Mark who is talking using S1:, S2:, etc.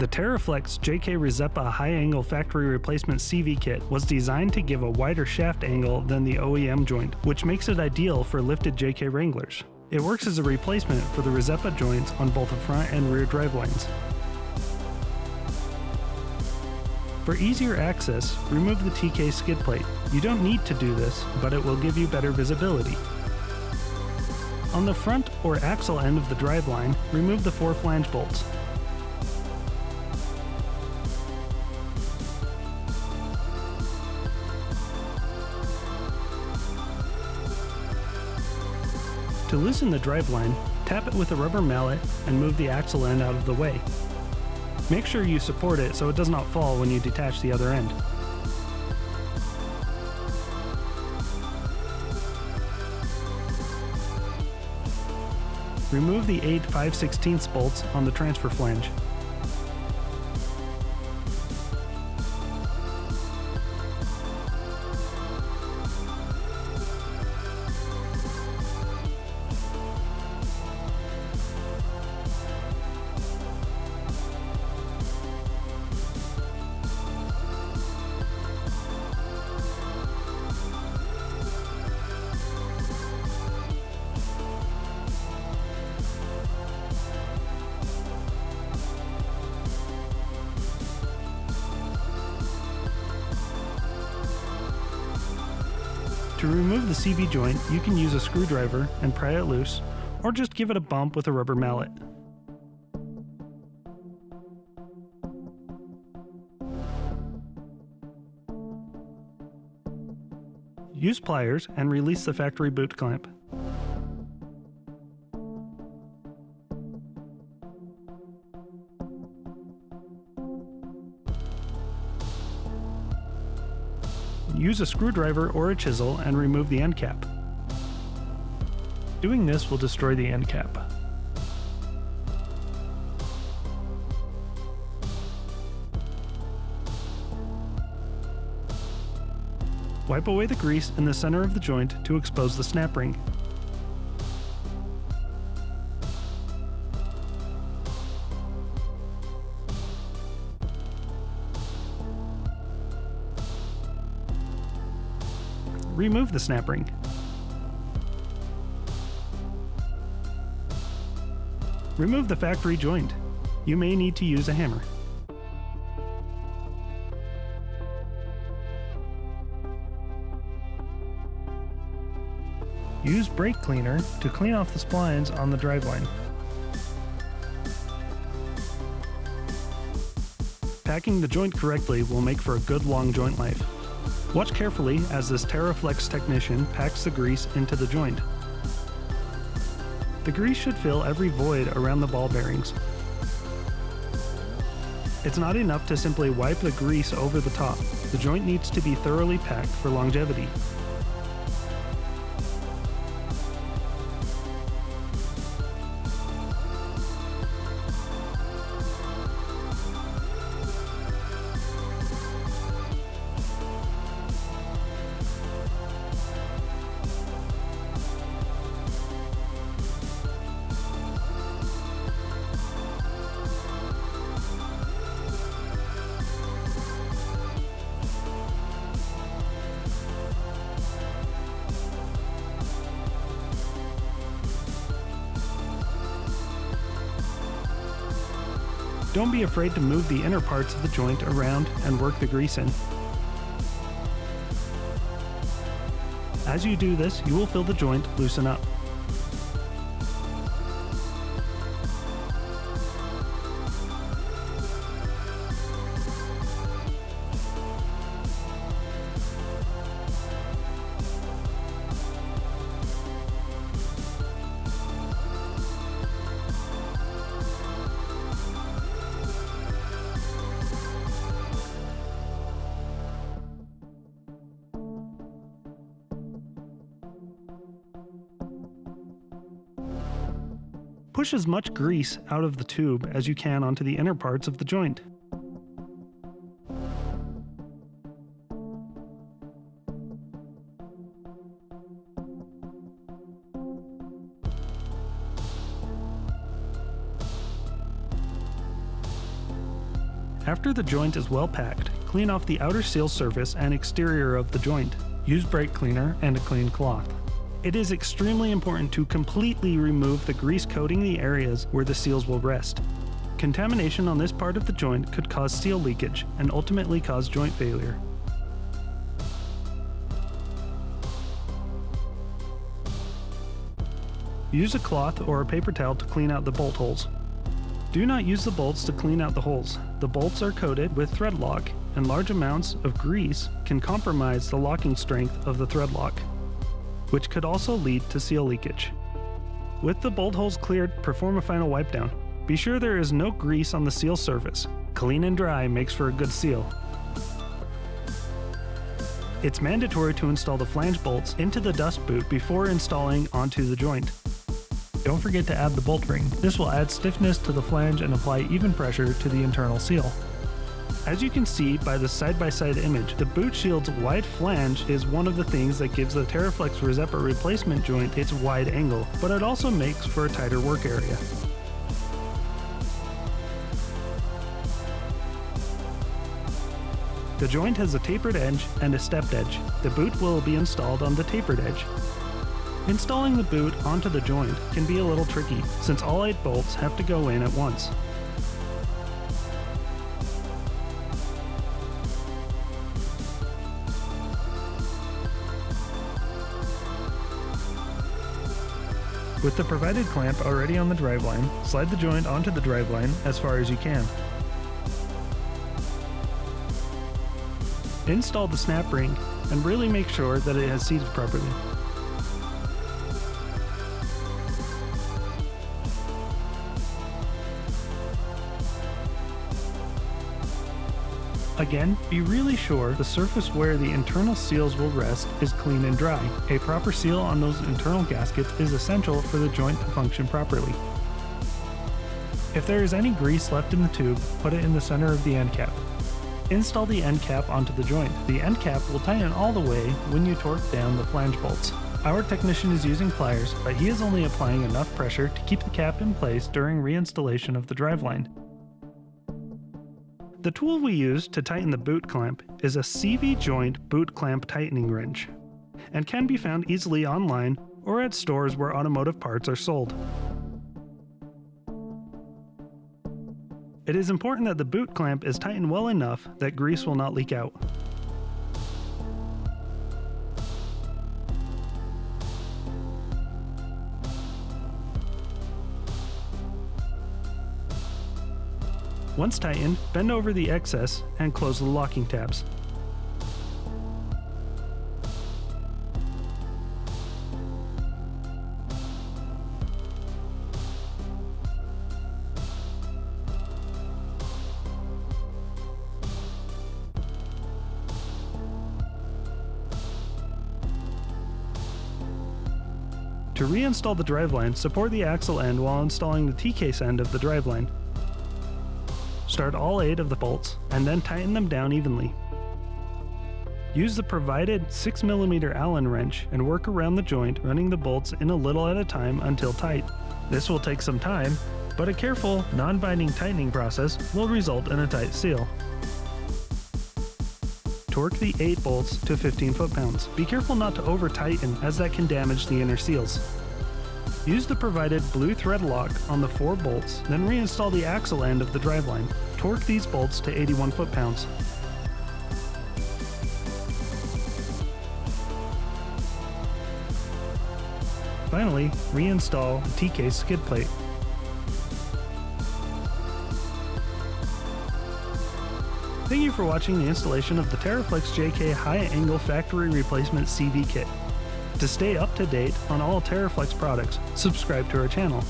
S1: The TeraFlex JK Rzeppa high-angle factory replacement CV kit was designed to give a wider shaft angle than the OEM joint, which makes it ideal for lifted JK Wranglers. It works as a replacement for the Rzeppa joints on both the front and rear drivelines. For easier access, remove the TK skid plate. You don't need to do this, but it will give you better visibility. On the front or axle end of the driveline, remove the 4 flange bolts. To loosen the driveline, tap it with a rubber mallet and move the axle end out of the way. Make sure you support it so it does not fall when you detach the other end. Remove the 8 5/16 bolts on the transfer flange. To remove the CV joint, you can use a screwdriver and pry it loose, or just give it a bump with a rubber mallet. Use pliers and release the factory boot clamp. Use a screwdriver or a chisel and remove the end cap. Doing this will destroy the end cap. Wipe away the grease in the center of the joint to expose the snap ring. Remove the snap ring. Remove the factory joint. You may need to use a hammer. Use brake cleaner to clean off the splines on the driveline. Packing the joint correctly will make for a good long joint life. Watch carefully as this TeraFlex technician packs the grease into the joint. The grease should fill every void around the ball bearings. It's not enough to simply wipe the grease over the top. The joint needs to be thoroughly packed for longevity. Don't be afraid to move the inner parts of the joint around and work the grease in. As you do this, you will feel the joint loosen up. Push as much grease out of the tube as you can onto the inner parts of the joint. After the joint is well packed, clean off the outer seal surface and exterior of the joint. Use brake cleaner and a clean cloth. It is extremely important to completely remove the grease coating the areas where the seals will rest. Contamination on this part of the joint could cause seal leakage and ultimately cause joint failure. Use a cloth or a paper towel to clean out the bolt holes. Do not use the bolts to clean out the holes. The bolts are coated with thread lock, and large amounts of grease can compromise the locking strength of the thread lock, which could also lead to seal leakage. With the bolt holes cleared, perform a final wipe down. Be sure there is no grease on the seal surface. Clean and dry makes for a good seal. It's mandatory to install the flange bolts into the dust boot before installing onto the joint. Don't forget to add the bolt ring. This will add stiffness to the flange and apply even pressure to the internal seal. As you can see by the side-by-side image, the boot shield's wide flange is one of the things that gives the TeraFlex Rzeppa replacement joint its wide angle, but it also makes for a tighter work area. The joint has a tapered edge and a stepped edge. The boot will be installed on the tapered edge. Installing the boot onto the joint can be a little tricky, since all 8 bolts have to go in at once. With the provided clamp already on the driveline, slide the joint onto the driveline as far as you can. Install the snap ring and really make sure that it has seated properly. Again, be really sure the surface where the internal seals will rest is clean and dry. A proper seal on those internal gaskets is essential for the joint to function properly. If there is any grease left in the tube, put it in the center of the end cap. Install the end cap onto the joint. The end cap will tighten all the way when you torque down the flange bolts. Our technician is using pliers, but he is only applying enough pressure to keep the cap in place during reinstallation of the driveline. The tool we use to tighten the boot clamp is a CV joint boot clamp tightening wrench, and can be found easily online or at stores where automotive parts are sold. It is important that the boot clamp is tightened well enough that grease will not leak out. Once tightened, bend over the excess and close the locking tabs. To reinstall the driveline, support the axle end while installing the T-case end of the driveline. Start all 8 of the bolts and then tighten them down evenly. Use the provided 6mm Allen wrench and work around the joint, running the bolts in a little at a time until tight. This will take some time, but a careful, non-binding tightening process will result in a tight seal. Torque the 8 bolts to 15 foot-pounds. Be careful not to over-tighten, as that can damage the inner seals. Use the provided blue thread lock on the 4 bolts, then reinstall the axle end of the driveline. Torque these bolts to 81 foot-pounds. Finally, reinstall the T-case skid plate. Thank you for watching the installation of the TeraFlex JK High-Angle Factory Replacement CV Kit. To stay up to date on all TeraFlex products, subscribe to our channel.